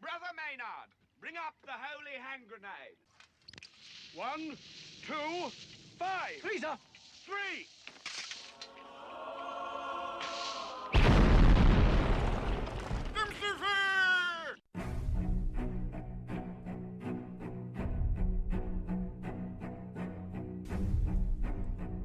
Brother Maynard, bring up the holy hand grenade. 1, 2, 5. Please, sir. 3.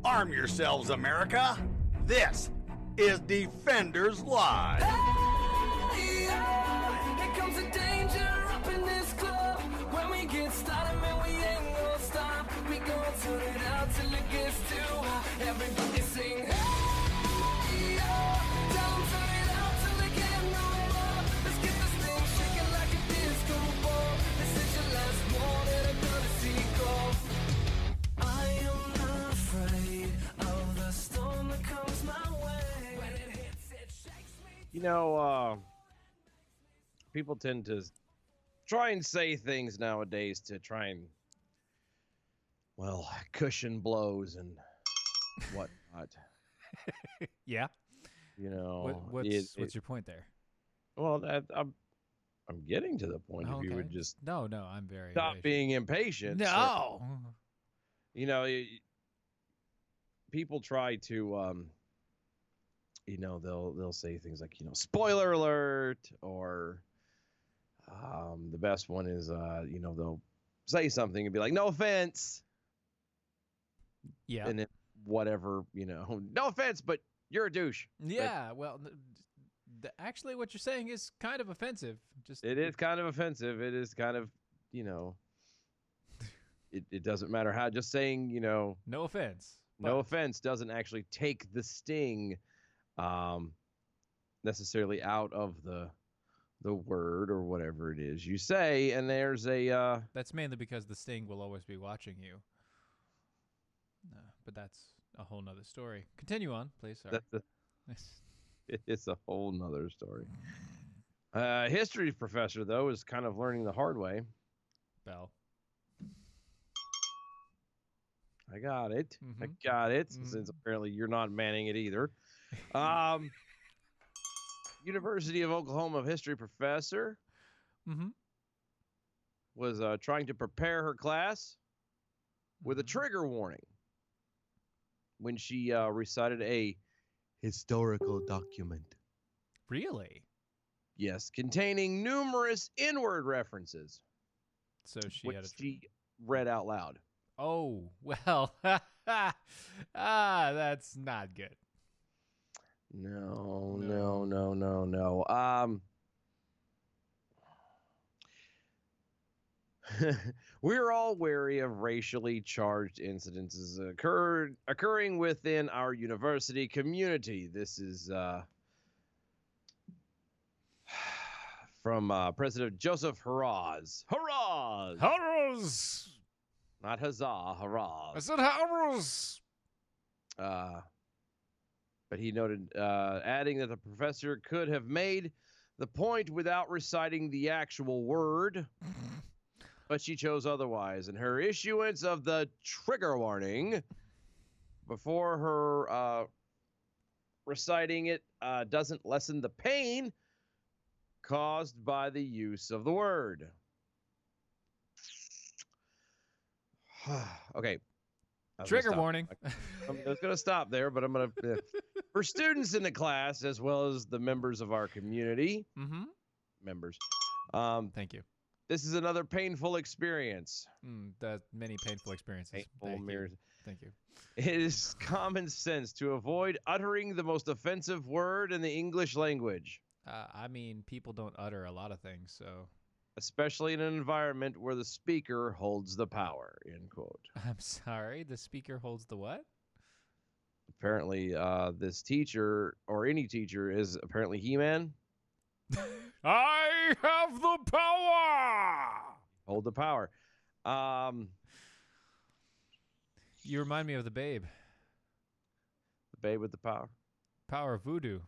Arm yourselves, America. This is Defenders Live. Hey, oh, here comes the danger up in this club. When we get started, man, we ain't gonna stop. We gonna turn it out till it gets too hot. Everybody sing, hey, oh, tell 'em turn it out till they can't no more. Let's get this thing shaking like a disco ball. This is your last warning, a courtesy call. I am not afraid of the storm that comes my way. When it hits, it shakes me. You know, people tend to try and say things nowadays to try and, well, cushion blows and whatnot. Yeah. You know, What's your point there? well, I'm getting to the point. Oh, If you okay. would just No, I'm very stop impatient. being impatient. No. You know, people try to, you know, they'll say things like, you know, spoiler alert, or the best one is, you know, they'll say something and be like, no offense, Yeah. and then whatever, you know, no offense, but you're a douche. Yeah. Well, actually, what you're saying is kind of offensive. Just It is kind of offensive. It is kind of, you know, it doesn't matter how. Just saying, you know, no offense. no but- offense doesn't actually take the sting necessarily out of the word or whatever it is you say. And there's a That's mainly because the Sting will always be watching you. But that's a whole nother story. Continue on, please. Sorry. it's a whole nother story. History professor, though, is kind of learning the hard way. Bell. I got it. I Mhm. got it. Since apparently you're not manning it either. University of Oklahoma history professor Mm-hmm. was trying to prepare her class with a trigger warning when she recited a historical document. Really? Yes, containing numerous N-word references, So she which had a. she read out loud. Oh well. That's not good. No. We're all wary of racially charged incidences occurring within our university community. This is from President Joseph Haraz. Haraz! Horrors. Not huzzah, Haraz. said horrors. But he noted, adding that the professor could have made the point without reciting the actual word, but she chose otherwise. And her issuance of the trigger warning before her reciting it doesn't lessen the pain caused by the use of the word. Okay. I was gonna Trigger stop. warning. I was going to stop there, but I'm going to. For students in the class, as well as the members of our community, Mm-hmm. members, Thank you. this is another painful experience. That many painful experiences. Painful Thank you. mirrors. Thank you. It is common sense to avoid uttering the most offensive word in the English language, I mean, people don't utter a lot of things, so especially in an environment where the speaker holds the power. End quote. I'm sorry. The speaker holds the what? Apparently, this teacher or any teacher is apparently He-Man. I have the power. Hold the power. You remind me of the Babe. The babe with the power. Power of voodoo.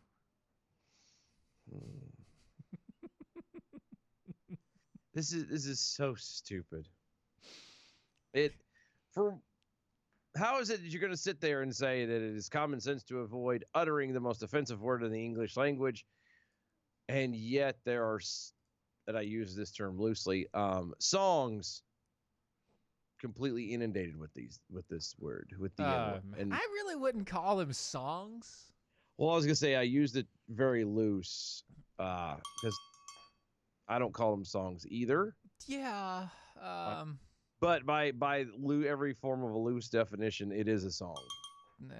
This is so stupid. How is it that you're going to sit there and say that it is common sense to avoid uttering the most offensive word in the English language, and yet there are that I use this term loosely, songs completely inundated with this word, with the N-word. And I really wouldn't call them songs. well, I was gonna say I used it very loose because I don't call them songs either. Yeah. But by every form of a loose definition, it is a song. Nah.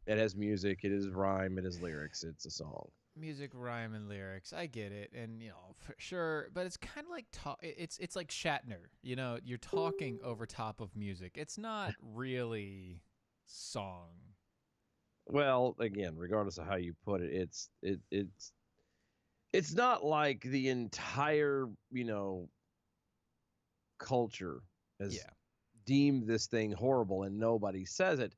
It has music, it is rhyme, it is lyrics. It's a song. Music, rhyme, and lyrics. I get it, and for sure. But it's kind of like it's like Shatner. You're talking over top of music. It's not really song. Well, again, regardless of how you put it, it's not like the entire culture has deemed this thing horrible and nobody says it.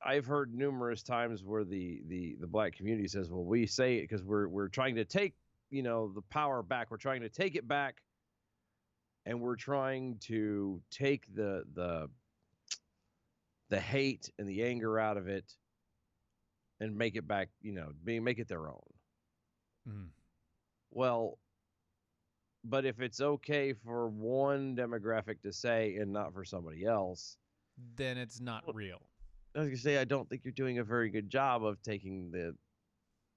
I've heard numerous times where the black community says, well, we say it because we're trying to take the power back. We're trying to take it back, and we're trying to take the hate and the anger out of it and make it back, make it their own. Well, but if it's okay for one demographic to say and not for somebody else, then it's not real. I was gonna say, I don't think you're doing a very good job of taking the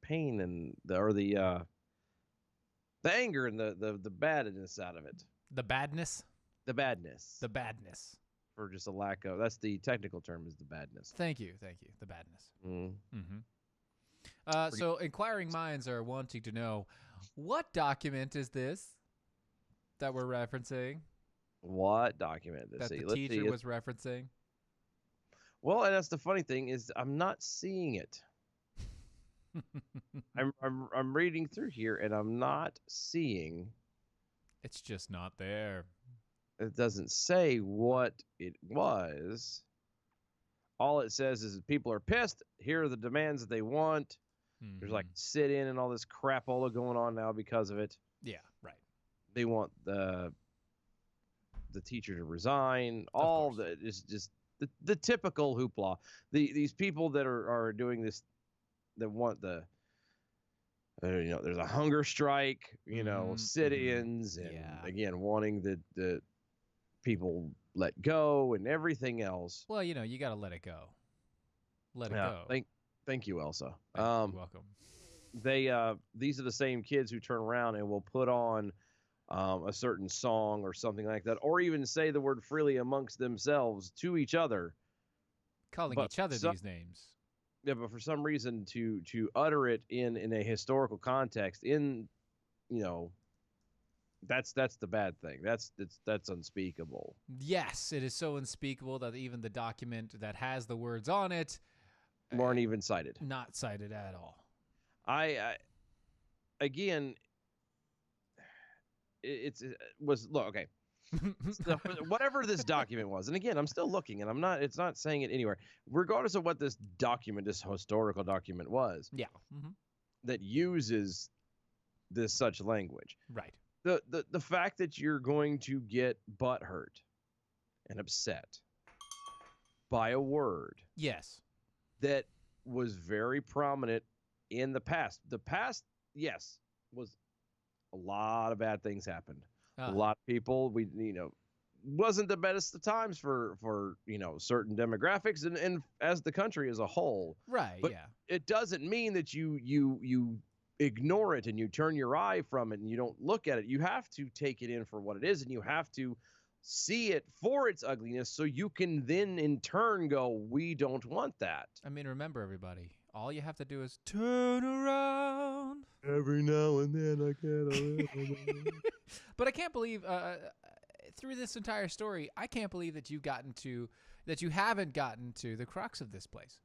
pain and the anger and the badness out of it. The badness. The badness. The badness. For just a lack of. That's the technical term, is the badness. Thank you. The badness. Mm-hmm. So inquiring minds are wanting to know, what document is this that we're referencing? What document? That the teacher was referencing? Well, and that's the funny thing is I'm not seeing it. I'm reading through here and I'm not seeing. It's just not there. It doesn't say what it was. All it says is that people are pissed. Here are the demands that they want. There's like sit-in and all this crapola going on now because of it. Yeah, right. They want the teacher to resign. All the it's just the typical hoopla. These people that are doing this, that want the there's a hunger strike, sit-ins, and again wanting the people let go and everything else. Well, you got to let it go. Let it go. Thank you, Elsa. You're welcome. These are the same kids who turn around and will put on a certain song or something like that, or even say the word freely amongst themselves to each other, calling each other these names. Yeah, but for some reason to utter it in a historical context, that's the bad thing. That's unspeakable. Yes, it is so unspeakable that even the document that has the words on it weren't even cited. Not cited at all. Again, look, okay. Whatever this document was, and again, I'm still looking, and it's not saying it anywhere. Regardless of what this historical document was, that uses this such language, right? The fact that you're going to get butthurt and upset by a word, yes, that was very prominent in the past. The past, yes, was a lot of bad things happened. A lot of people, wasn't the best of times for certain demographics and as the country as a whole. Right. But it doesn't mean that you ignore it and you turn your eye from it and you don't look at it. You have to take it in for what it is, and you have to see it for its ugliness, so you can then in turn go, we don't want that. I mean, remember, everybody, all you have to do is turn around. Every now and then I get a little bit. But I can't believe through this entire story, I can't believe that you haven't gotten to the crux of this place.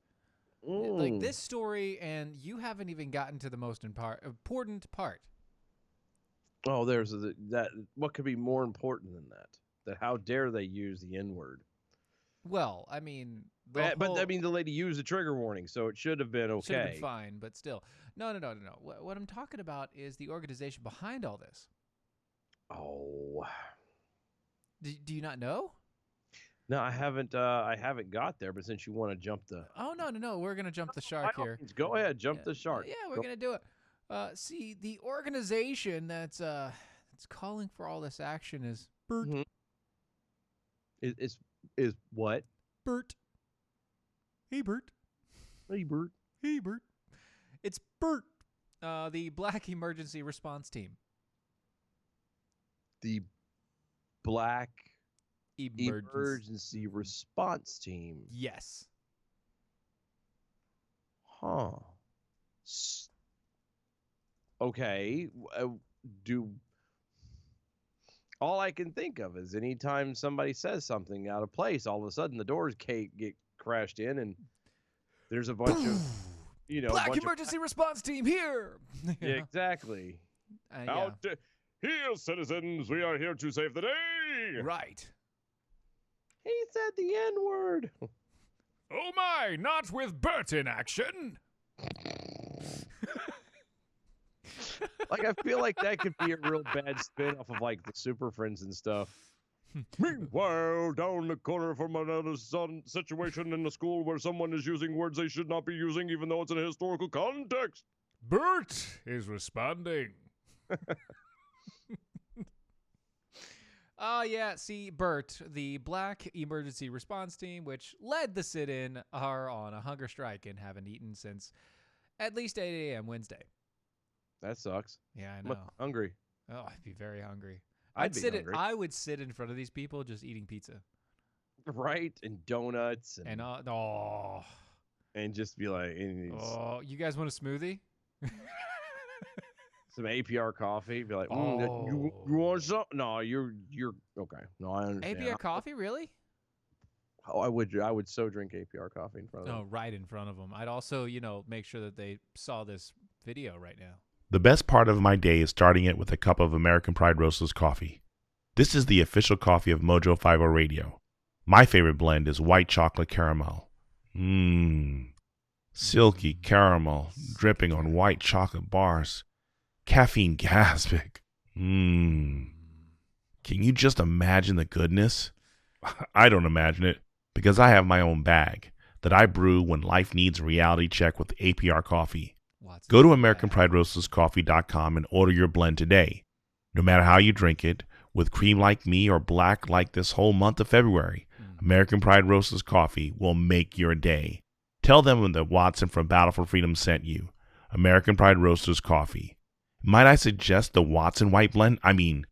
Like this story, and you haven't even gotten to the most important part. Oh, there's that. What could be more important than that? That how dare they use the N-word? Well, I mean, but I mean, the lady used a trigger warning, so it should have been okay. Should have been fine, but still, no. What I'm talking about is the organization behind all this. Oh, do you not know? No, I haven't. I haven't got there. But since you want to jump the no, we're gonna jump the shark here. Go ahead, jump the shark. Yeah, we're gonna do it. See, the organization that's calling for all this action is Bert. Mhm. Is what? Bert. Hey, Bert. Hey, Bert. Hey, Bert. It's Bert, the Black Emergency Response Team. The Black Emergency. Emergency Response Team. Yes. Huh. Okay. Do all I can think of is anytime somebody says something out of place, all of a sudden the doors get crashed in, and there's a bunch of, Black Emergency Response Team here. Yeah, exactly. Yeah. Here, citizens, we are here to save the day. Right. He said the N-word. Oh my, not with Bert in action. Like, I feel like that could be a real bad spin off of like the Super Friends and stuff. Meanwhile, down the corner from another situation in the school where someone is using words they should not be using, even though it's in a historical context. Bert is responding. Yeah, see, Bert, the Black Emergency Response Team, which led the sit-in, are on a hunger strike and haven't eaten since at least 8 a.m. Wednesday. That sucks. Yeah, I I'm know. hungry. Oh, I'd be very hungry. I'd be hungry. I would sit in front of these people just eating pizza. Right? And donuts. And And just be like, you guys want a smoothie? some APR coffee. Be like, you want some? No, you're okay. No, I understand. APR coffee, really? Oh, I would so drink APR coffee in front of them. Oh, right in front of them. I'd also, make sure that they saw this video right now. The best part of my day is starting it with a cup of American Pride Roasters coffee. This is the official coffee of Mojo 50 Radio. My favorite blend is white chocolate caramel. Silky caramel dripping on white chocolate bars. Caffeine gaspic. Can you just imagine the goodness? I don't imagine it because I have my own bag that I brew when life needs a reality check with APR coffee. Go to AmericanPrideRoastersCoffee.com and order your blend today. No matter how you drink it, with cream like me or black like this whole month of February, American Pride Roasters Coffee will make your day. Tell them that Watson from Battle for Freedom sent you. American Pride Roasters Coffee. Might I suggest the Watson White Blend? I mean,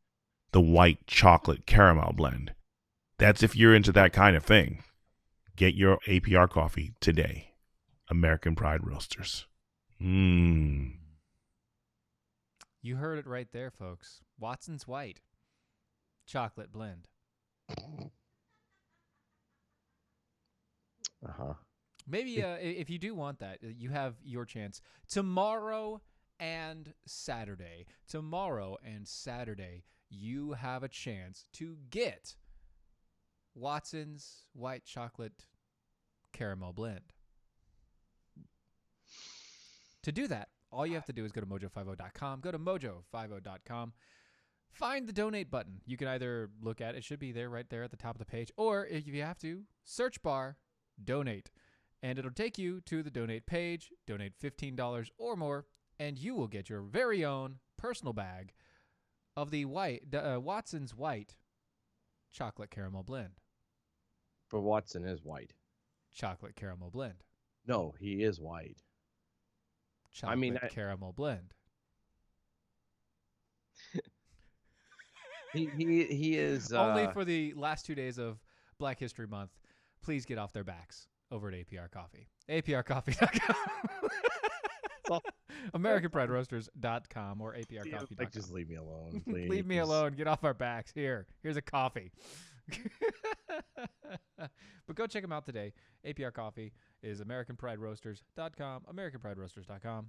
the white chocolate caramel blend. That's if you're into that kind of thing. Get your APR coffee today. American Pride Roasters. You heard it right there, folks. Watson's White chocolate blend. Maybe if you do want that, you have your chance tomorrow and Saturday. Tomorrow and Saturday, you have a chance to get Watson's White Chocolate Caramel Blend. To do that, all you have to do is go to mojo50.com. Go to mojo50.com. Find the donate button. You can either look at it. It should be there right there at the top of the page. Or if you have to, search bar, donate. And it'll take you to the donate page. Donate $15 or more, and you will get your very own personal bag of the Watson's White Chocolate Caramel Blend. But Watson is white. Chocolate Caramel Blend. No, he is white. Chocolate caramel blend. he is only for the last 2 days of Black History Month. Please get off their backs over at APR Coffee. APRcoffee.com. AmericanPrideRoasters.com or APRcoffee.com. Like, just leave me alone, please. Leave me alone. Get off our backs. Here's a coffee. But go check them out today. APR Coffee is AmericanPrideRoasters.com, AmericanPrideRoasters.com.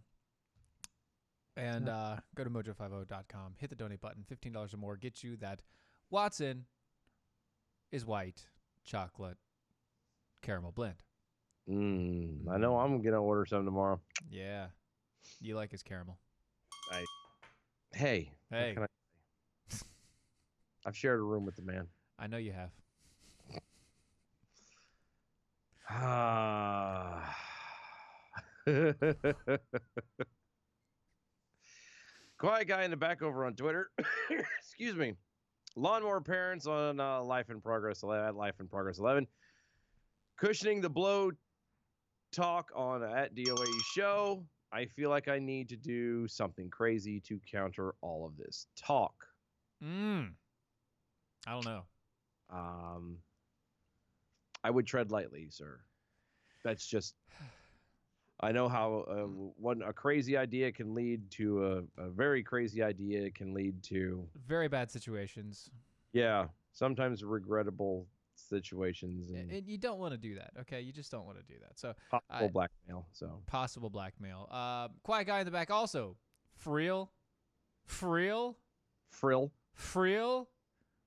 And go to mojo50.com. Hit the donate button. $15 or more gets you that Watson is White Chocolate Caramel Blend. I know I'm going to order some tomorrow. Yeah. You like his caramel. Hey. Hey. I've shared a room with the man. I know you have. Quiet guy in the back over on Twitter. Excuse me. Lawnmower parents on Life in Progress 11. Cushioning the blow talk on at DOAE show. I feel like I need to do something crazy to counter all of this talk. I don't know. I would tread lightly, sir. That's just. I know how a crazy idea can lead to a very crazy idea can lead to Very bad situations. sometimes regrettable situations and You don't want to do that, okay? You just don't want to do that. So possible blackmail. So possible blackmail. Quiet guy in the back also. Friel. frill.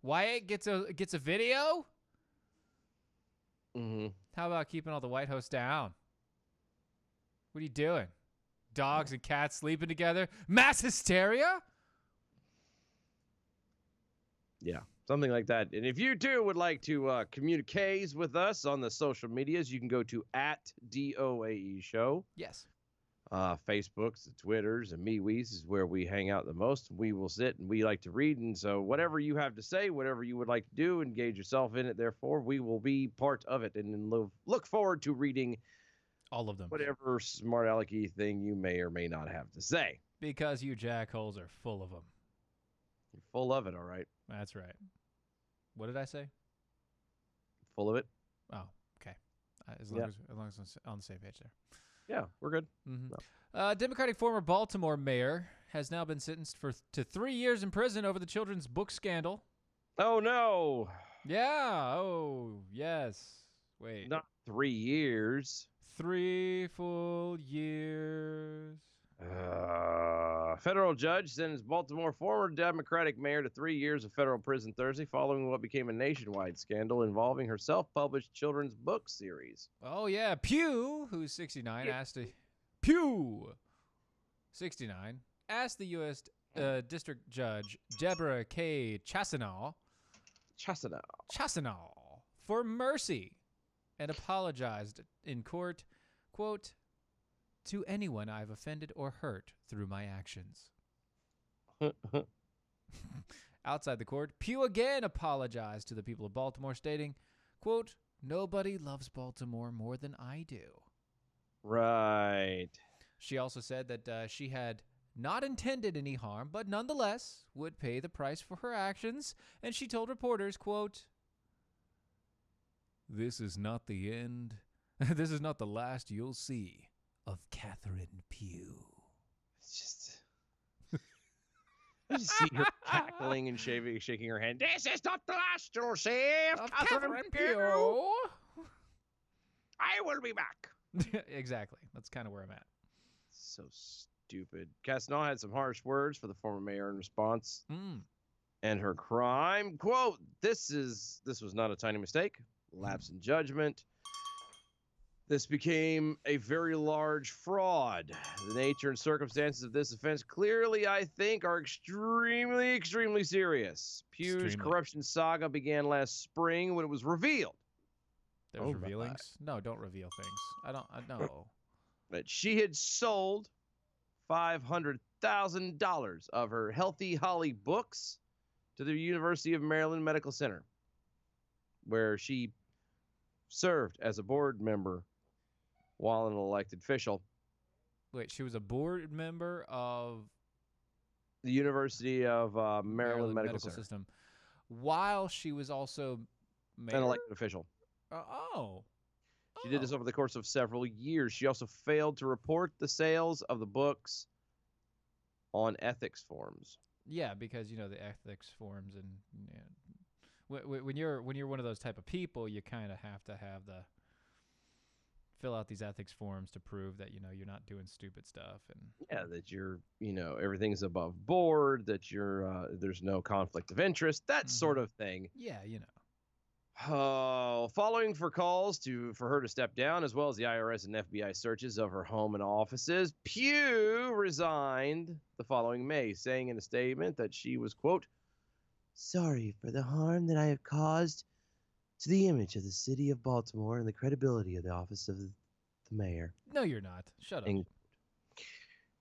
Wyatt gets a video. Mm-hmm. How about keeping all the White House down? What are you doing? Dogs and cats sleeping together? Mass hysteria? Yeah, something like that. And if you too would like to communicate with us on the social medias, you can go to @DOAE Show. Yes. Facebooks, the Twitters, and MeWe's is where we hang out the most. We will sit and we like to read. And so whatever you have to say, whatever you would like to do, engage yourself in it. Therefore, we will be part of it and look forward to reading All of them. whatever smart alecky thing you may or may not have to say. Because you jackholes are full of them. You're full of it, all right? That's right. What did I say? Full of it? Oh, okay. As long as I'm on the same page there. Yeah, we're good. Mm-hmm. Democratic former Baltimore mayor has now been sentenced to 3 years in prison over the children's book scandal. Oh, no. Yeah. Oh, yes. Wait. Not 3 years. 3 full years. Federal judge sentenced Baltimore former Democratic mayor to 3 years of federal prison Thursday following what became a nationwide scandal involving her self-published children's book series. Oh, yeah. Pew, who's 69, asked Pew, 69, asked the U.S. District Judge Deborah K. Chasanow for mercy and apologized in court, quote, to anyone I've offended or hurt through my actions. Outside the court, Pugh again apologized to the people of Baltimore, stating, quote, nobody loves Baltimore more than I do. Right. She also said that she had not intended any harm, but nonetheless would pay the price for her actions, and she told reporters, quote, this is not the end. This is not the last you'll see of Catherine Pugh. It's just... you just see her cackling and shaking her hand. This is not the last you'll see of Catherine Pugh. I will be back. Exactly. That's kind of where I'm at. So stupid. Chasanow had some harsh words for the former mayor in response and her crime. Quote, this was not a tiny mistake. Lapse in judgment. This became a very large fraud. The nature and circumstances of this offense clearly, I think, are extremely, extremely serious. Pugh's corruption saga began last spring when it was revealed. There's revealings? No, don't reveal things. I know. But she had sold $500,000 of her Healthy Holly books to the University of Maryland Medical Center, where she served as a board member while an elected official. Wait, she was a board member of the University of Maryland Medical System while she was also mayor? An elected official. She did this over the course of several years. She also failed to report the sales of the books on ethics forums. Yeah, because the ethics forums, and when you're one of those type of people, you kind of have to have fill out these ethics forms to prove that you're not doing stupid stuff, and that you're everything's above board, that you're there's no conflict of interest, that sort of thing. Yeah, following for calls for her to step down, as well as the IRS and FBI searches of her home and offices, Pugh resigned the following May, saying in a statement that she was, quote, sorry for the harm that I have caused to the image of the city of Baltimore and the credibility of the office of the mayor. No, you're not. Shut up.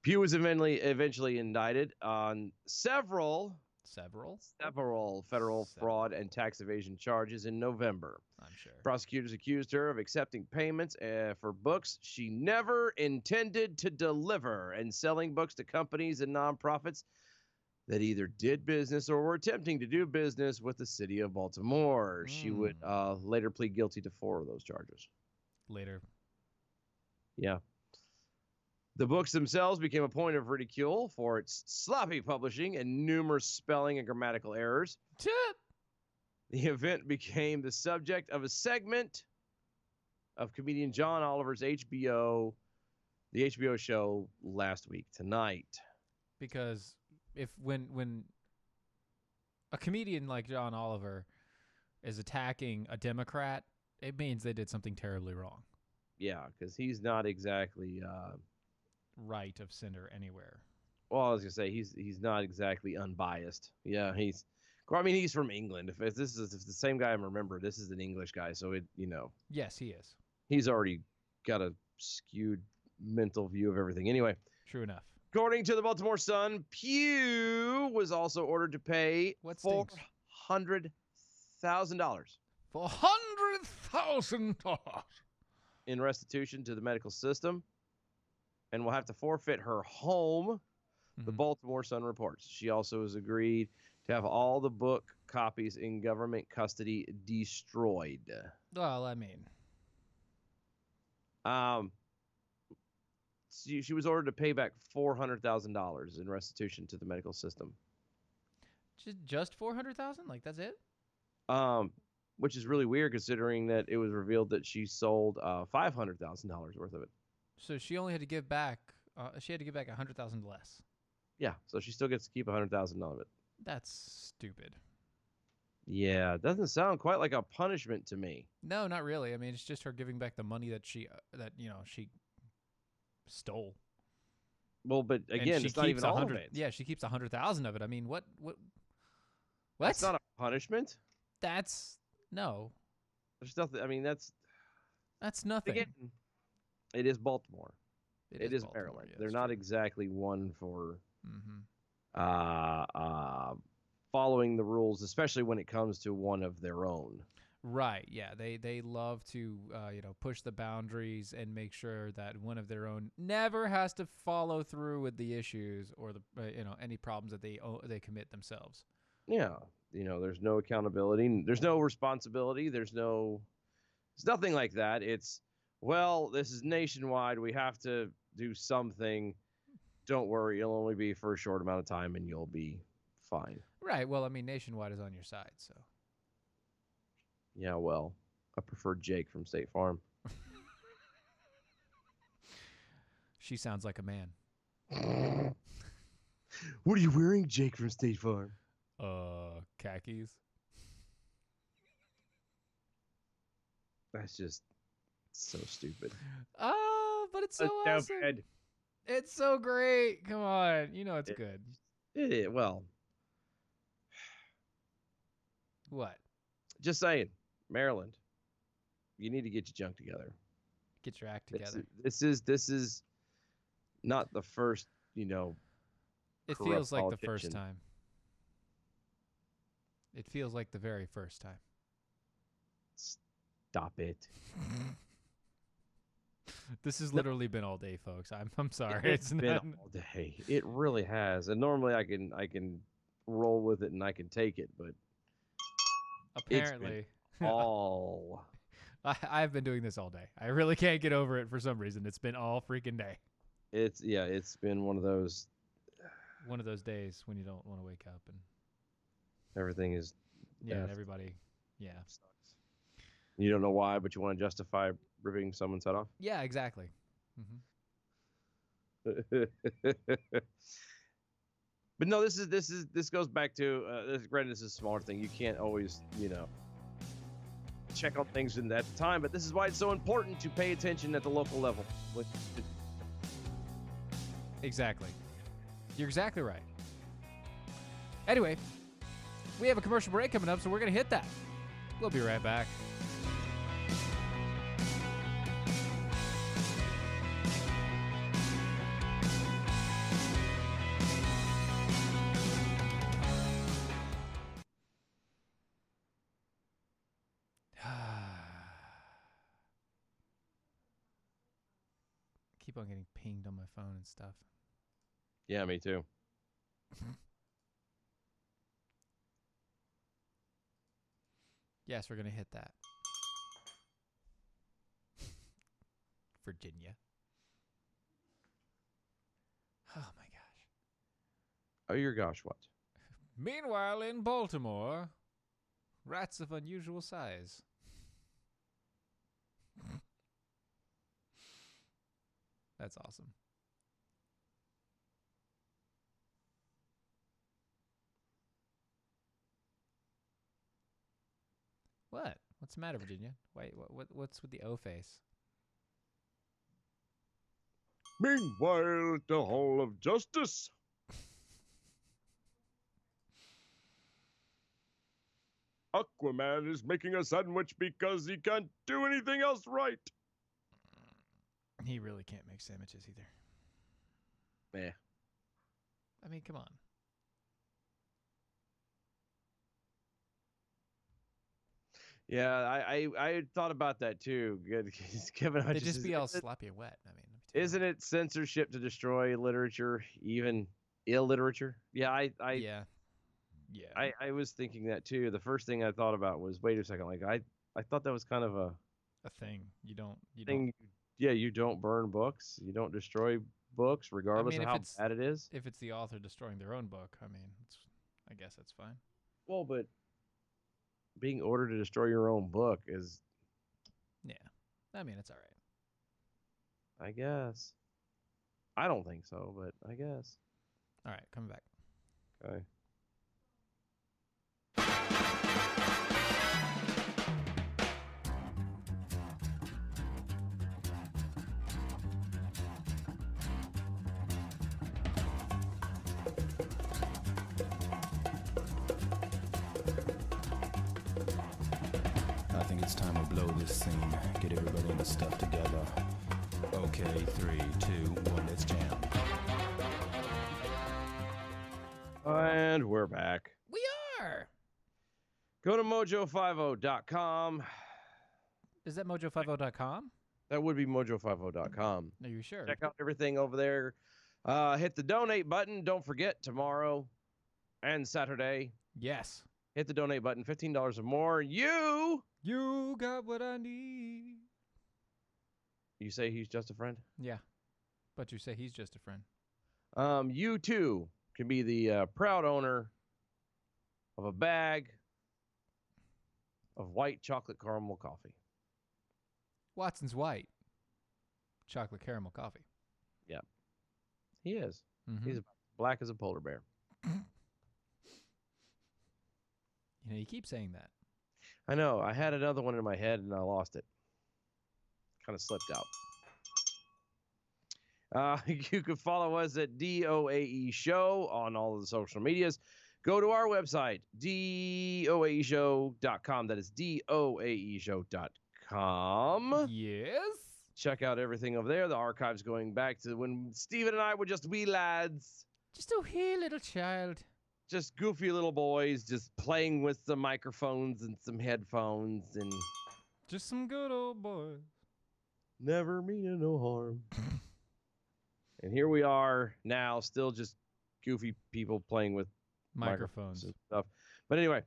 Pugh was eventually indicted on several federal fraud and tax evasion charges in November. I'm sure. Prosecutors accused her of accepting payments for books she never intended to deliver and selling books to companies and nonprofits that either did business or were attempting to do business with the city of Baltimore. She would later plead guilty to 4 of those charges. Later. Yeah. The books themselves became a point of ridicule for its sloppy publishing and numerous spelling and grammatical errors. The event became the subject of a segment of comedian John Oliver's the HBO show Last Week Tonight. Because when a comedian like John Oliver is attacking a Democrat, it means they did something terribly wrong. Yeah, because he's not exactly right of center anywhere. Well, I was gonna say he's not exactly unbiased. Yeah, he's from England. If this is the same guy I remember, this is an English guy, so Yes, he is. He's already got a skewed mental view of everything. Anyway, True enough. according to the Baltimore Sun, Pugh was also ordered to pay $400,000. $400,000 in restitution to the medical system, and will have to forfeit her home. The Baltimore Sun reports. She also has agreed to have all the book copies in government custody destroyed. Well, I mean, she was ordered to pay back $400,000 in restitution to the medical system. just 400,000? Like that's it? Which is really weird considering that it was revealed that she sold $500,000 worth of it. So she only had to give back. She had to give back 100,000 less. Yeah, so she still gets to keep $100,000 of it. That's stupid. Yeah, it doesn't sound quite like a punishment to me. No, not really. I mean, it's just her giving back the money that she stole. Well, but And again, she it's not keeps even all of 100 it. Yeah, she keeps 100,000 of it. I mean, what? That's not a punishment. That's no. There's nothing. I mean, that's nothing. again. It is Baltimore. It is Baltimore, Maryland. yeah, They're that's not true. exactly one for Mm-hmm. following the rules, especially when it comes to one of their own. Right. Yeah. They love to push the boundaries and make sure that one of their own never has to follow through with the issues or the any problems that they commit themselves. Yeah, there's no accountability. There's no responsibility. It's nothing like that. It's, well, this is nationwide. We have to do something. Don't worry. It'll only be for a short amount of time and you'll be fine. Right. Well, I mean, Nationwide is on your side, so. Yeah, well, I prefer Jake from State Farm. She sounds like a man. What are you wearing, Jake from State Farm? Khakis. That's just so stupid. But it's so awesome. It's so great. Come on. You know it's good. It is. Well, What? just saying, Maryland, you need to get your junk together. Get your act together. This is not the first, It corrupt feels like the first politician. time. It feels like the very first time. Stop it. This has literally been all day, folks. I'm sorry. It's been not. all day. It really has. And normally I can roll with it and I can take it, but Apparently, all I've been doing this all day. I really can't get over it for some reason. It's been all freaking day. it's been one of those. One of those days when you don't want to wake up and Everything is and F. everybody. Yeah. sucks. You don't know why, but you want to justify ripping someone's head off. Yeah. Exactly. Hmm. But no, this goes back to granted, this is a smaller thing. You can't always check on things in that time, but this is why it's so important to pay attention at the local level. Exactly. You're exactly right. Anyway, we have a commercial break coming up, so we're going to hit that. We'll be right back. keep on getting pinged on my phone and stuff. Yeah, me too. Yes, we're gonna hit that. Virginia. Oh my gosh. Oh, your gosh, what? Meanwhile, in Baltimore, rats of unusual size. That's awesome. What? What's the matter, Virginia? Wait, what's with the O face? Meanwhile, at the Hall of Justice. Aquaman is making a sandwich because he can't do anything else right. He really can't make sandwiches either. Yeah. I mean, come on. Yeah, I thought about that too. Kevin, They just be all sloppy and wet. I mean, isn't it censorship to destroy literature, even illiterature? Yeah, yeah. I was thinking that too. The first thing I thought about was, wait a second, like I thought that was kind of a thing. You don't. thing. Yeah, you don't burn books, you don't destroy books, regardless of how bad it is. If it's the author destroying their own book, I mean, I guess that's fine. Well, but being ordered to destroy your own book is, yeah. I mean, it's all right. I guess. I don't think so, but I guess. All right, coming back. Okay. I think it's time to blow this scene. Get everybody in the stuff together. Okay, 3, 2, 1, let's jam. And we're back. We are. Go to mojo50.com. Is that mojo50.com? That would be mojo50.com. Are you sure? Check out everything over there. Hit the donate button. Don't forget, tomorrow and Saturday, Yes. hit the donate button. $15 or more. You got what I need. say he's just a friend? Yeah. But you say he's just a friend. You too can be the proud owner of a bag of white chocolate caramel coffee. Watson's White. Chocolate caramel coffee. He is. Mhm. He's black as a polar bear. You know, you keep saying that. I know. I had another one in my head and I lost it. Kind of slipped out. You can follow us at DOAE Show on all of the social medias. Go to our website, doaeshow.com. That is doaeshow.com. Yes. Check out everything over there. The archive's going back to when Steven and I were just wee lads. Just a wee little child. Just goofy little boys, just playing with some microphones and some headphones and Just some good old boys. never meaning no harm. And here we are now, still just goofy people playing with Microphones. and stuff. But anyway,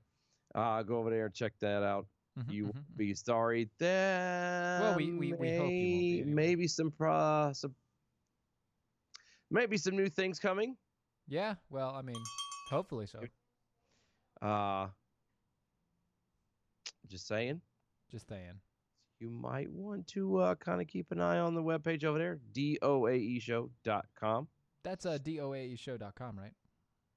go over there and check that out. Mhm, You mhm. will be sorry. Then Well, we hope you won't be anyway. maybe some maybe some new things coming. Yeah, well, I mean, hopefully so. Just saying. Just saying. You might want to kind of keep an eye on the webpage over there, doaeshow.com. That's doaeshow.com, right?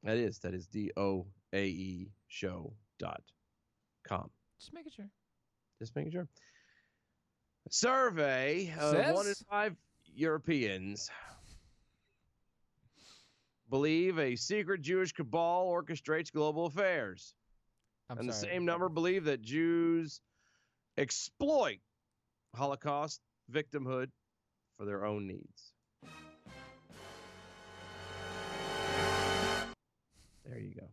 That is doaeshow.com. Just making sure. Just making sure. A survey of 1 in Says? 5 Europeans believe a secret Jewish cabal orchestrates global affairs. I'm And sorry. the same number believe that Jews exploit Holocaust victimhood for their own needs. There you go.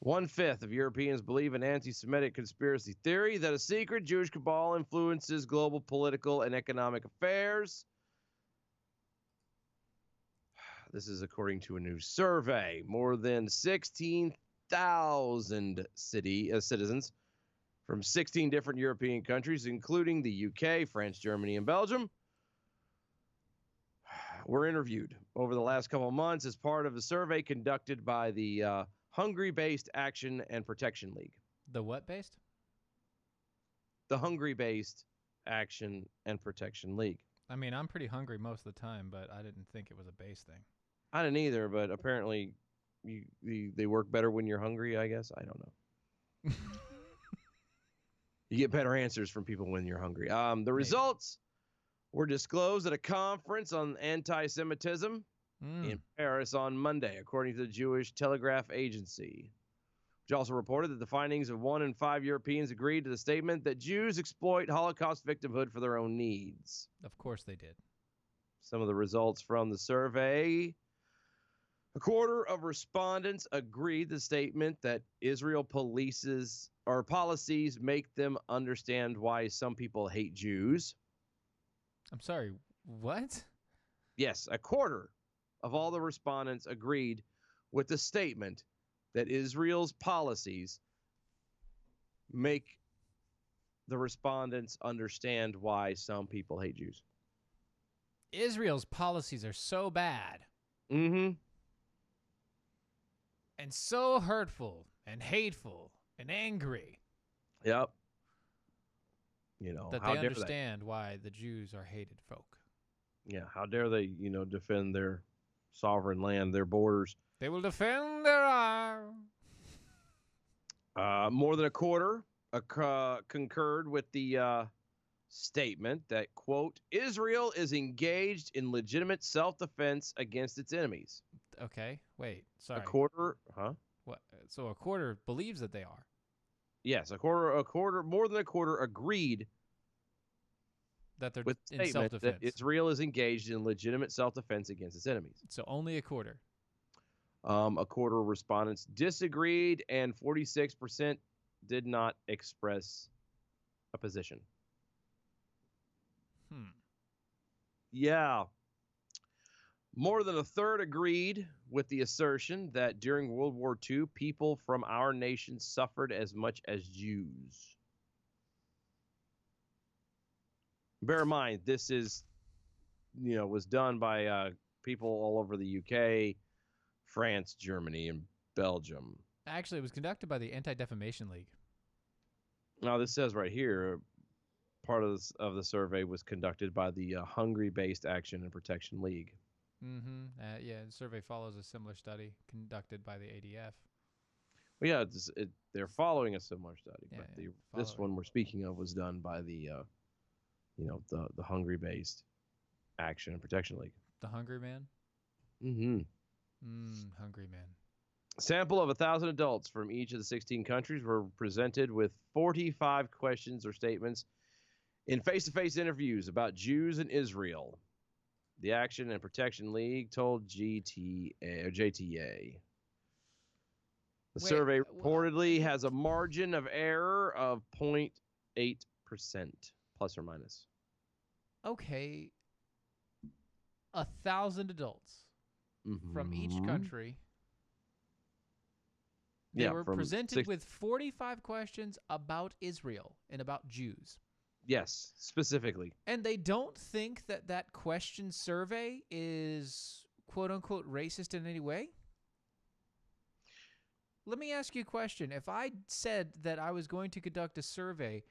1/5 of Europeans believe an anti-Semitic conspiracy theory that a secret Jewish cabal influences global political and economic affairs. This is according to a new survey. More than 16,000 citizens from 16 different European countries, including the UK, France, Germany, and Belgium, were interviewed over the last couple of months as part of a survey conducted by the Hungary-based Action and Protection League. The what based? The Hungary-based Action and Protection League. I mean, I'm pretty hungry most of the time, but I didn't think it was a base thing. I didn't either, but apparently they work better when you're hungry, I guess. I don't know. You get better answers from people when you're hungry. The results were disclosed at a conference on anti-Semitism in Paris on Monday, according to the Jewish Telegraph Agency, which also reported that the findings of 1 in 5 Europeans agreed to the statement that Jews exploit Holocaust victimhood for their own needs. Of course they did. Some of the results from the survey. A quarter of respondents agreed the statement that Israel policies make them understand why some people hate Jews. I'm sorry, what? Yes, a quarter of all the respondents agreed with the statement that Israel's policies make the respondents understand why some people hate Jews. Israel's policies are so bad. Mm-hmm. And so hurtful and hateful and angry. Yep. You know, that how they dare understand why the Jews are hated folk. Yeah, how dare they, defend their sovereign land, their borders. They will defend their arm. More than a quarter concurred with the statement that, quote, Israel is engaged in legitimate self-defense against its enemies. Okay, wait, sorry. A quarter, huh? What? So a quarter believes that they are. Yes, more than a quarter agreed that they're with in self-defense. That Israel is engaged in legitimate self-defense against its enemies. So only a quarter. A quarter of respondents disagreed, and 46% did not express a position. Yeah. More than a third agreed with the assertion that during World War II, people from our nation suffered as much as Jews. Bear in mind, this is, was done by people all over the UK, France, Germany, and Belgium. Actually, it was conducted by the Anti-Defamation League. Now, this says right here, part of the survey was conducted by the Hungary-based Action and Protection League. Mm-hmm. Yeah, the survey follows a similar study conducted by the ADF. Well, yeah, they're following a similar study, Yeah, but yeah, this one we're speaking of was done by the, the Hungary-based Action and Protection League. The Hungry Man? Mm-hmm. Hungry Man. A sample of 1,000 adults from each of the 16 countries were presented with 45 questions or statements in face-to-face interviews about Jews and Israel. The Action and Protection League told JTA. The survey reportedly has a margin of error of 0.8%, plus or minus. Okay. 1,000 adults from each country. They were presented with 45 questions about Israel and about Jews. Yes, specifically. And they don't think that that question survey is quote-unquote racist in any way? Let me ask you a question. If I said that I was going to conduct a survey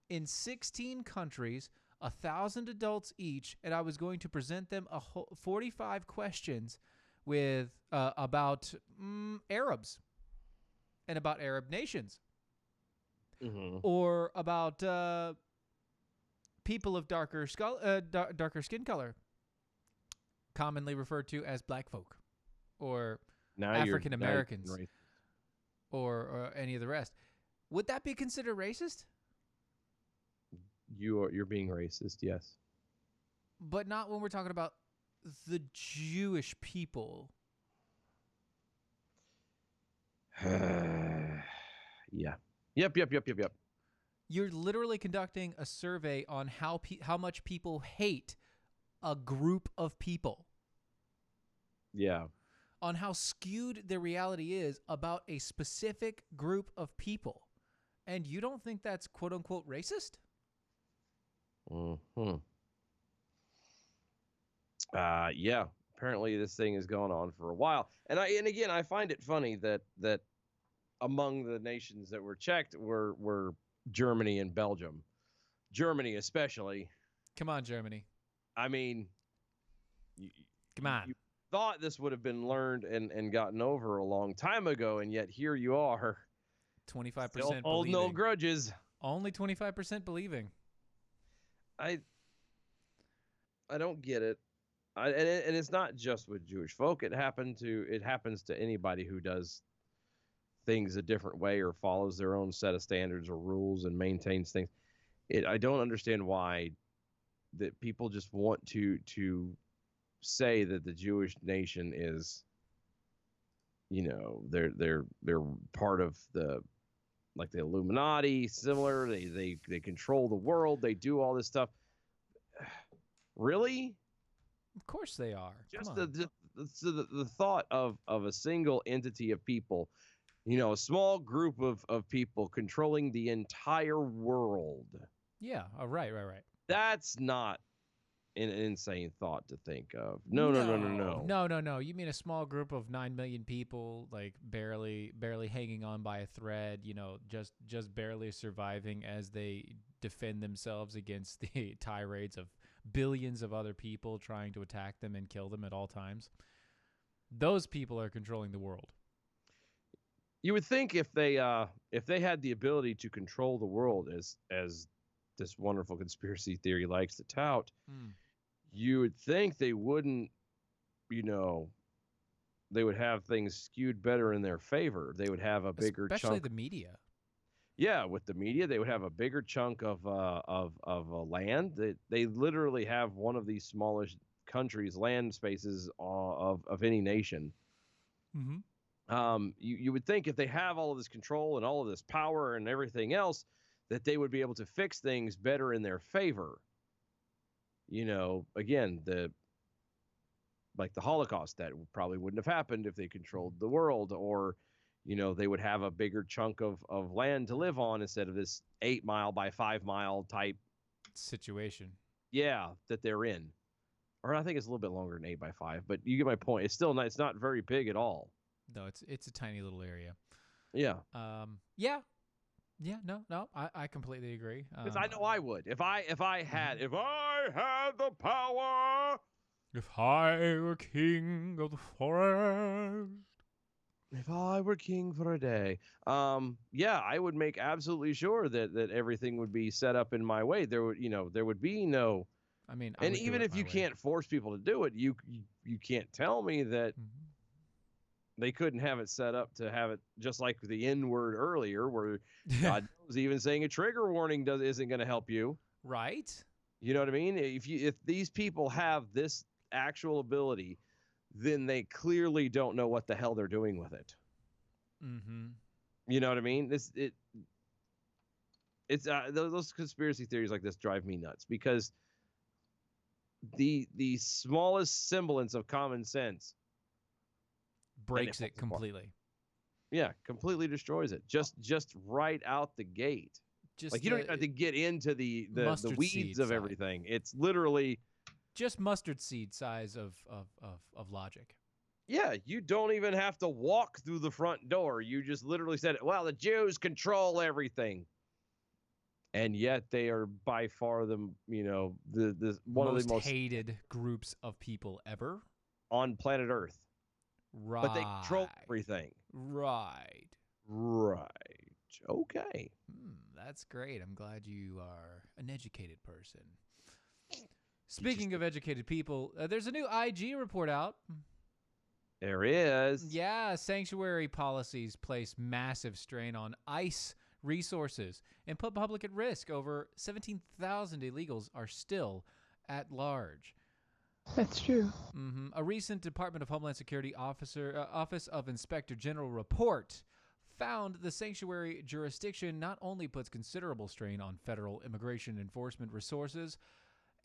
in 16 countries, 1,000 adults each, and I was going to present them 45 questions with about Arabs and about Arab nations, or about people of darker skin color, commonly referred to as black folk, or African Americans, or any of the rest. Would that be considered racist? You're being racist, yes. But not when we're talking about the Jewish people. I Yeah. Yep. You're literally conducting a survey on how much people hate a group of people, Yeah. on how skewed the reality is about a specific group of people. And you don't think that's quote unquote racist? Hmm. Yeah. Apparently, this thing has gone on for a while, and again, I find it funny that among the nations that were checked were Germany and Belgium. Germany, especially. Come on, Germany. I mean, Come on. You thought this would have been learned and gotten over a long time ago, and yet here you are. 25% Still hold no believing. grudges. Only 25% believing. I don't get it. And it's not just with Jewish folk. It happens to anybody who does things a different way or follows their own set of standards or rules and maintains things. I don't understand why that people just want to say that the Jewish nation is, they're part of the Illuminati, similar. They control the world. They do all this stuff. Really? Of course they are. Just Come on. the thought of a single entity of people, a small group of people controlling the entire world. Yeah. Oh, right. That's not an insane thought to think of. No. No. You mean a small group of 9 million people, like barely hanging on by a thread, just barely surviving as they defend themselves against the tirades of billions of other people trying to attack them and kill them at all times. Those people are controlling the world. You would think if they had the ability to control the world as this wonderful conspiracy theory likes to tout, you would think they wouldn't, they would have things skewed better in their favor. They would have a bigger chunk. Especially the media. Yeah, with the media, they would have a bigger chunk of land. They literally have one of the smallest countries' land spaces of any nation. Mm-hmm. You would think if they have all of this control and all of this power and everything else, that they would be able to fix things better in their favor. Again, the Holocaust, that probably wouldn't have happened if they controlled the world, or they would have a bigger chunk of land to live on instead of this 8 mile by 5 mile type situation. Yeah, that they're in. Or I think it's a little bit longer than 8 by 5, but you get my point. It's still not, it's not very big at all. No, it's a tiny little area. Yeah. Yeah, no, I completely agree. Because I know I would. If I had the power. If I were king of the forest. If I were king for a day, I would make absolutely sure that everything would be set up in my way. There would be no. I mean, and even if you can't force people to do it, you can't tell me that they couldn't have it set up to have it just like the N word earlier, where God was even saying a trigger warning isn't going to help you. Right. You know what I mean? If these people have this actual ability, then they clearly don't know what the hell they're doing with it. Mm-hmm. You know what I mean? It's those conspiracy theories like this drive me nuts, because the smallest semblance of common sense breaks it completely. Yeah, completely destroys it. Just right out the gate. Just like you don't even have to get into the weeds of everything. It's literally just mustard seed size of logic. Yeah, you don't even have to walk through the front door. You just literally said, well, the Jews control everything. And yet they are by far the one of the most hated groups of people ever on planet Earth. Right. But they control everything. Right. Okay. That's great. I'm glad you are an educated person. Speaking of educated people, there's a new IG report out. There is. Yeah, sanctuary policies place massive strain on ICE resources and put public at risk. Over 17,000 illegals are still at large. That's true. A recent Department of Homeland Security Office of Inspector General report found the sanctuary jurisdiction not only puts considerable strain on federal immigration enforcement resources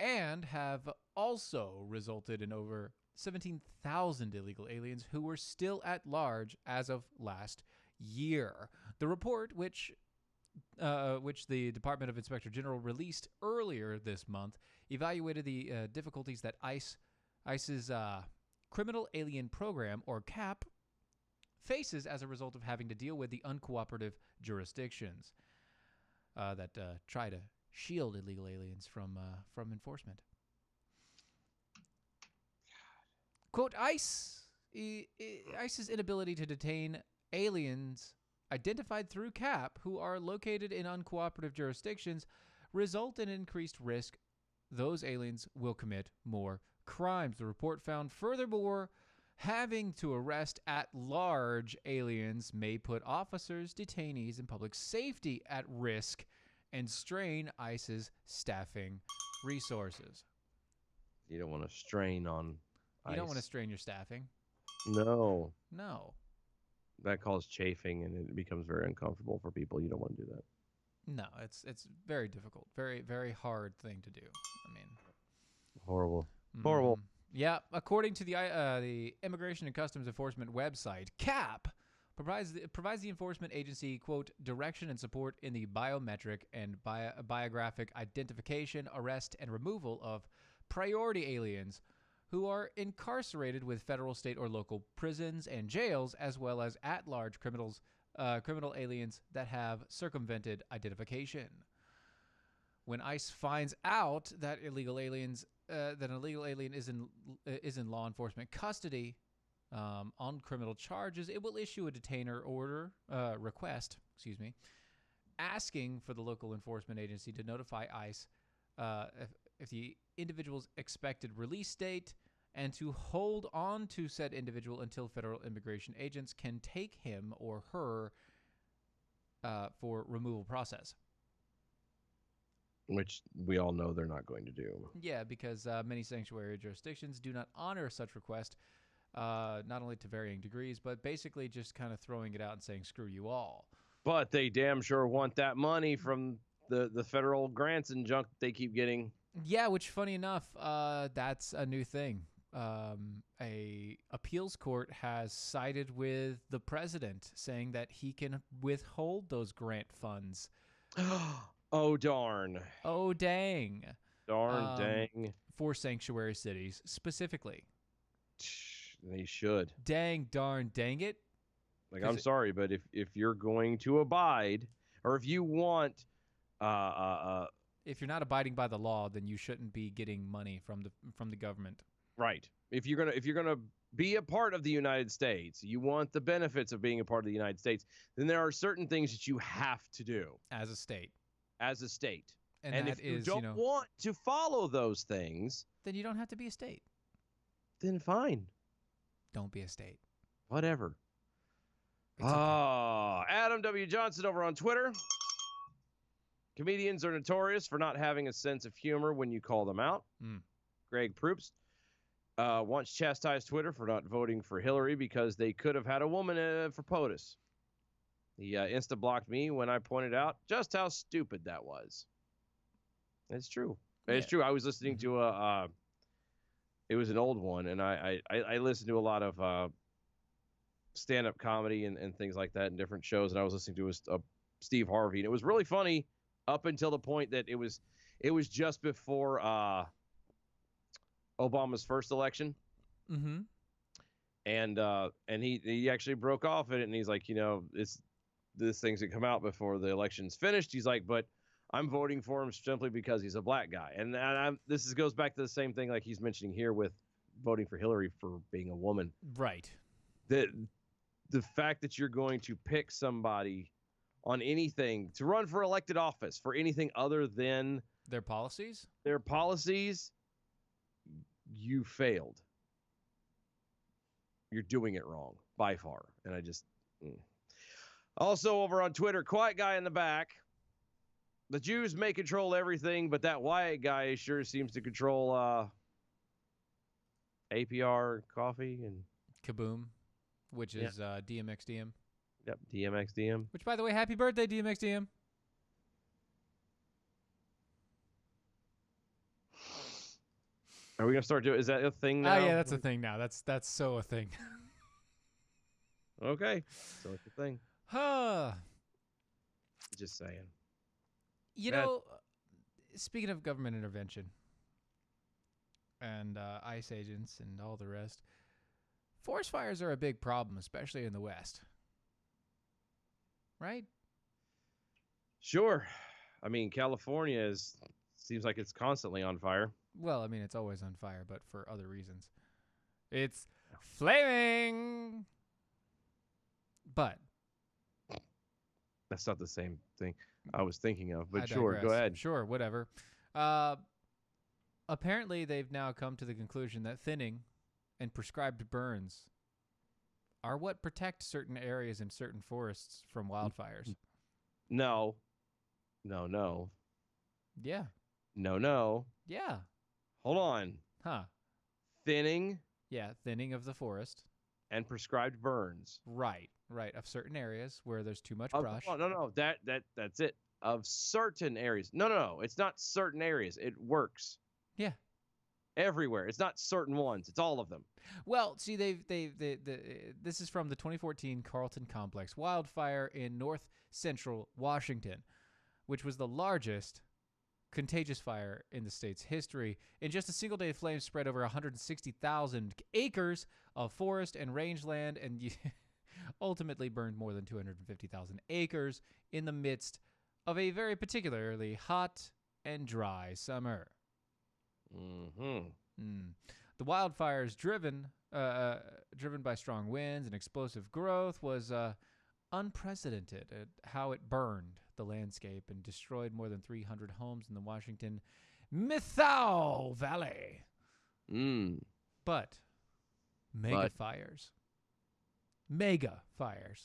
and have also resulted in over 17,000 illegal aliens who were still at large as of last year. The report, which the Department of Inspector General released earlier this month, evaluated the difficulties that ICE's Criminal Alien Program, or CAP, faces as a result of having to deal with the uncooperative jurisdictions that try to shield illegal aliens from enforcement. Quote, ICE's inability to detain aliens identified through CAP who are located in uncooperative jurisdictions result in increased risk those aliens will commit more crimes. The report found, furthermore, having to arrest at-large aliens may put officers, detainees, and public safety at risk and strain ICE's staffing resources. You don't want to strain on You ICE. don't want to strain your staffing. No. No. That causes chafing, and it becomes very uncomfortable for people. You don't want to do that. No, it's very difficult. Very, very hard thing to do. I mean, Horrible. Horrible. Yeah, according to the Immigration and Customs Enforcement website, CAP provides the enforcement agency, quote, direction and support in the biometric and biographic identification, arrest, and removal of priority aliens who are incarcerated with federal, state, or local prisons and jails, as well as at-large criminal aliens that have circumvented identification. When ICE finds out that an illegal alien is in law enforcement custody on criminal charges, it will issue a detainer order request, asking for the local enforcement agency to notify ICE if the individual's expected release date, and to hold on to said individual until federal immigration agents can take him or her for removal process. Which we all know they're not going to do. Yeah, because many sanctuary jurisdictions do not honor such request, not only to varying degrees, but basically just kind of throwing it out and saying, screw you all. But they damn sure want that money from the federal grants and junk they keep getting. Yeah, which, funny enough, that's a new thing. A appeals court has sided with the president, saying that he can withhold those grant funds. Oh, darn. Oh, dang. Dang. For sanctuary cities, specifically. They should. Dang, darn, dang it. Like, I'm sorry, but if you're going to abide, or if you want... if you're not abiding by the law, then you shouldn't be getting money from the government. Right. If you're gonna be a part of the United States, you want the benefits of being a part of the United States, then there are certain things that you have to do as a state. And if you don't want to follow those things, then you don't have to be a state. Then fine. Don't be a state. Whatever. It's okay. Adam W. Johnson over on Twitter. Comedians are notorious for not having a sense of humor when you call them out. Greg Proops once chastised Twitter for not voting for Hillary because they could have had a woman for POTUS. He insta-blocked me when I pointed out just how stupid that was. It's true. It's true. I was listening to it was an old one, and I listened to a lot of stand-up comedy and things like that in different shows, and I was listening to a Steve Harvey, and it was really funny up until the point that it was just before Obama's first election. Mm-hmm. And he actually broke off it, and he's like, this thing's gonna come out before the election's finished. He's like, but I'm voting for him simply because he's a black guy. And this goes back to the same thing like he's mentioning here with voting for Hillary for being a woman. Right. The fact that you're going to pick somebody on anything to run for elected office for anything other than their policies, you failed. You're doing it wrong by far. And I just... Also over on Twitter, quiet guy in the back. The Jews may control everything, but that white guy sure seems to control APR coffee and Kaboom, which is DMXDM. Yep, DMX DM. Which, by the way, happy birthday, DMX DM. Are we gonna start doing? Is that a thing now? Oh yeah, that's a thing now. That's so a thing. Okay, so it's a thing. Huh. Just saying. You Bad. know, speaking of government intervention and ICE agents and all the rest, forest fires are a big problem, especially in the West. Right? Sure. I mean, California seems like it's constantly on fire. Well, I mean, it's always on fire, but for other reasons. It's flaming. But That's not the same thing I was thinking of, but I sure, go digress. ahead. Sure, whatever. Apparently, they've now come to the conclusion that thinning and prescribed burns are what protect certain areas in certain forests from wildfires. No. No, no. Yeah. No. Yeah. Hold on. Huh. Thinning Yeah, thinning of the forest. and prescribed burns. Right. Of certain areas where there's too much Of- brush. oh, no. That's it. Of certain areas. No. It's not certain areas. It works Yeah. everywhere. It's not certain ones. It's all of them. Well, see, this is from the 2014 Carlton Complex wildfire in north central Washington, which was the largest contagious fire in the state's history. In just a single day, flames spread over 160,000 acres of forest and rangeland and ultimately burned more than 250,000 acres in the midst of a very particularly hot and dry summer. Mm-hmm. The wildfires, driven by strong winds and explosive growth, was unprecedented at how it burned the landscape and destroyed more than 300 homes in the Washington Mythal Valley. But mega fires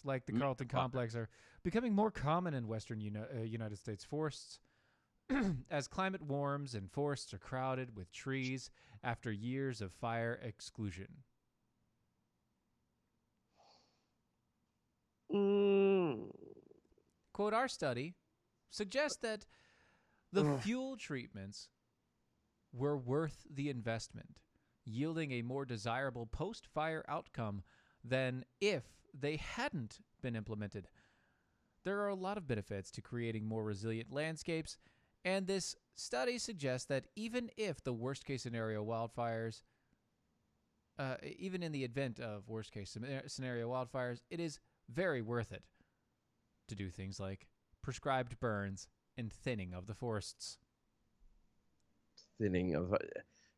like the Carlton Complex are becoming more common in western United States forests as climate warms and forests are crowded with trees after years of fire exclusion. Quote, our study suggests that the fuel treatments were worth the investment, yielding a more desirable post-fire outcome than if they hadn't been implemented. There are a lot of benefits to creating more resilient landscapes, and this study suggests that even if the worst-case scenario wildfires, even in the event of worst-case scenario wildfires, it is very worth it to do things like prescribed burns and thinning of the forests. Thinning of.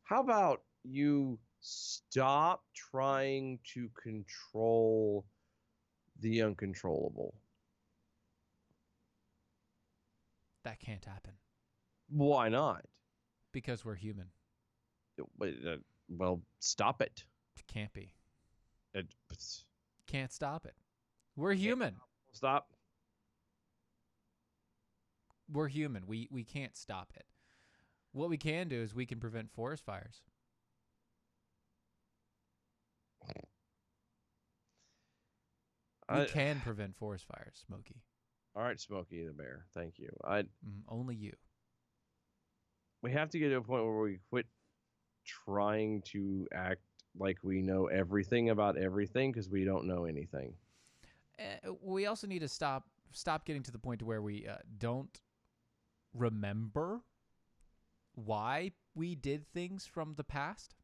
How about you stop trying to control the uncontrollable? That can't happen Why not? because we're human. Well, stop it. It can't be. It- Can't stop it. We're human. Stop. We're human. We can't stop it. What we can do is we can prevent forest fires. We can prevent forest fires, Smokey. All right, Smokey the Bear. Thank you. Only you. We have to get to a point where we quit trying to act like we know everything about everything because we don't know anything. We also need to stop getting to the point to where we don't remember why we did things from the past.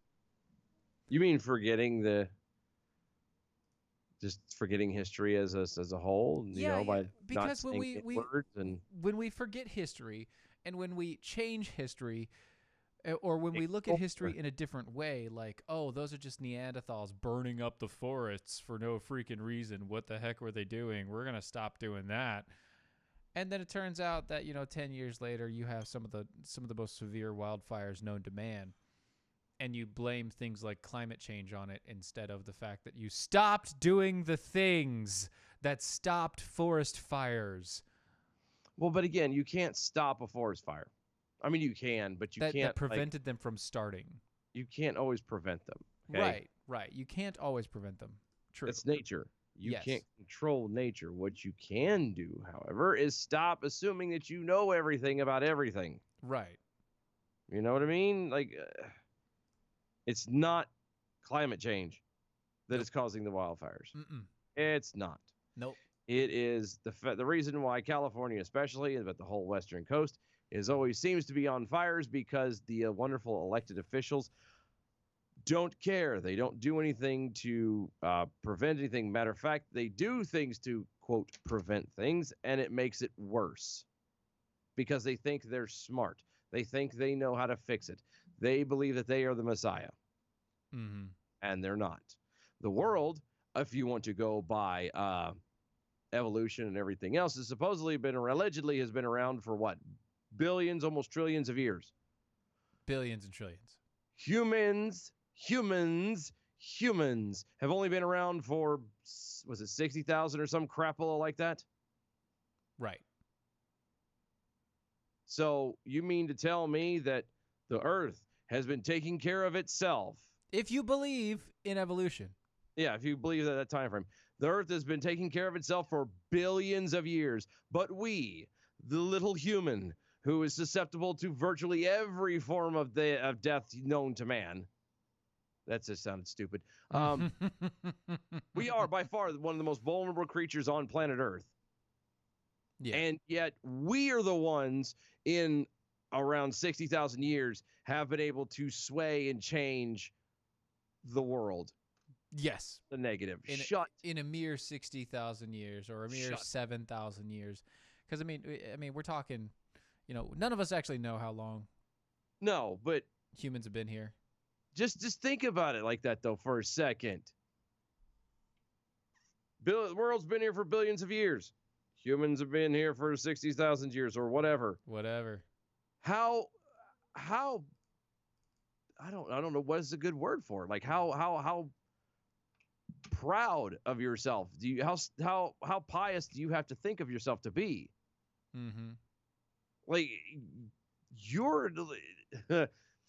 You mean forgetting history as a whole? By because not when saying we words and when we forget history and when we change history, or when we look at history in a different way, like, oh, those are just Neanderthals burning up the forests for no freaking reason. What the heck were they doing? We're going to stop doing that. And then it turns out that, 10 years later, you have some of the most severe wildfires known to man. And you blame things like climate change on it instead of the fact that you stopped doing the things that stopped forest fires. Well, but again, you can't stop a forest fire. I mean, you can, but you That can't prevented them from starting. You can't always prevent them. Okay? Right. You can't always prevent them. True. It's nature. You Yes. can't control nature. What you can do, however, is stop assuming that you know everything about everything. Right. You know what I mean? Like, it's not climate change that is causing the wildfires. Mm-mm. It's not. Nope. It is the reason why California, especially, but the whole western coast, is always seems to be on fires because the wonderful elected officials don't care. They don't do anything to prevent anything. Matter of fact, they do things to, quote, prevent things, and it makes it worse because they think they're smart. They think they know how to fix it. They believe that they are the Messiah, Mm-hmm. and they're not. The world, if you want to go by evolution and everything else, has supposedly allegedly has been around for what? Billions, almost trillions of years. Billions and trillions. Humans have only been around for, was it 60,000 or some crapola like that? Right. So you mean to tell me that the Earth has been taking care of itself? If you believe in evolution. Yeah, if you believe that time frame. The Earth has been taking care of itself for billions of years, but we, the little human who is susceptible to virtually every form of death known to man. That just sounded stupid. We are by far one of the most vulnerable creatures on planet Earth. Yeah. And yet we are the ones in around 60,000 years have been able to sway and change the world. Yes. The negative. In a mere 60,000 years or a mere 7,000 years. Because, I mean, we're talking, none of us actually know how long. No, but humans have been here. Just think about it like that, though, for a second. The world's been here for billions of years. Humans have been here for 60,000 years or whatever. Whatever. How I don't know what is a good word for it. Like how proud of yourself do you how pious do you have to think of yourself to be? Mm-hmm. Like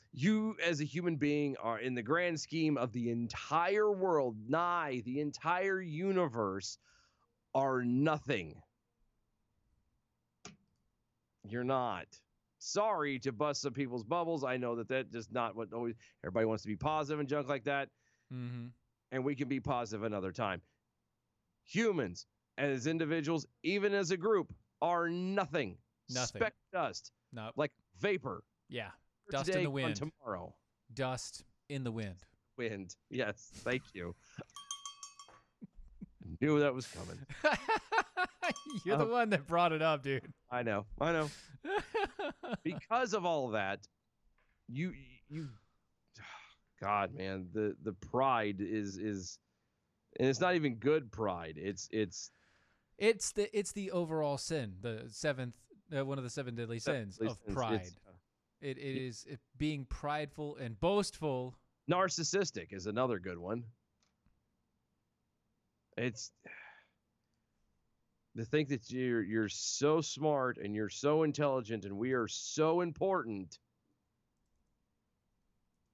you as a human being are, in the grand scheme of the entire world, the entire universe, are nothing. You're not. Sorry to bust some people's bubbles. I know that just not what always everybody wants to be positive and junk like that. Mm-hmm. And we can be positive another time. Humans, as individuals, even as a group, are nothing. Nothing. Speck dust. Nope. Like vapor. Yeah. Dust Today, in the wind. gone tomorrow. Dust in the wind. Wind. Yes. Thank you. Knew that was coming. You're the one that brought it up, dude. I know. Because of all of that, you God, man, the pride is and it's not even good pride. It's the overall sin, the seventh one of the seven deadly sins of pride. It is being prideful and boastful. Narcissistic is another good one. It's to think that you're so smart and you're so intelligent and we are so important,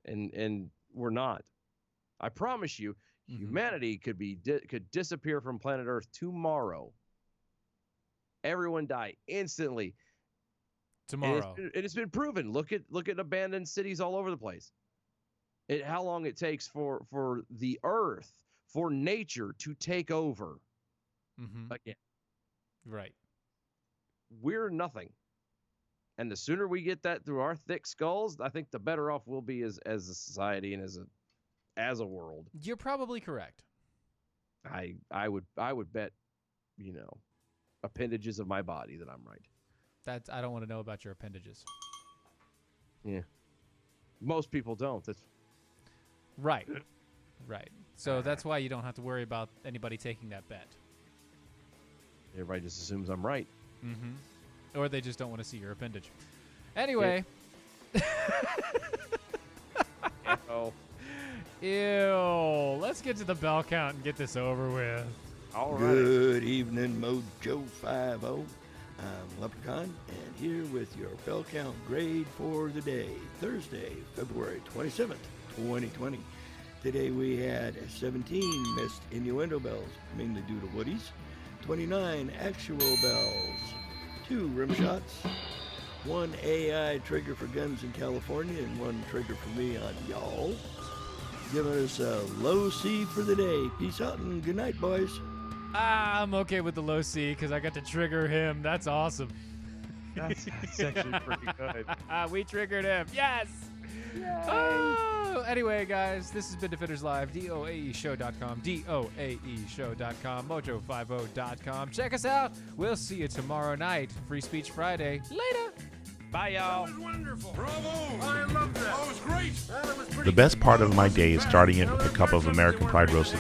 and we're not. I promise you, humanity could disappear from planet Earth tomorrow. Everyone die instantly. Tomorrow. And it's been proven. Look at abandoned cities all over the place. How long it takes for the Earth, for nature to take over again. Right. We're nothing. And the sooner we get that through our thick skulls, I think the better off we'll be as a society and as a world. You're probably correct. I would bet, appendages of my body that I'm right. I don't want to know about your appendages. Yeah. Most people don't. That's right. Right. So that's why you don't have to worry about anybody taking that bet. Everybody just assumes I'm right. Mm-hmm. Or they just don't want to see your appendage. Anyway. Ew. Let's get to the bell count and get this over with. All right. Good evening, Mojo 50. I'm Leprechaun, and here with your bell count grade for the day, Thursday, February 27th, 2020. Today we had 17 missed innuendo bells, mainly due to woodies, 29 actual bells, 2 rim shots, 1 AI trigger for guns in California, and 1 trigger for me on y'all. Giving us a low C for the day. Peace out and good night, boys. I'm okay with the low C because I got to trigger him. That's awesome. That's actually pretty good. We triggered him. Yes. Oh, anyway, guys, this has been Defenders Live. DOAEshow.com. DOAEshow.com. Mojo50.com. Check us out. We'll see you tomorrow night. Free Speech Friday. Later. Bye, y'all. Wonderful. Bravo. I love that. Oh, it was great. The best part of my day is starting it with a cup of American Pride roasted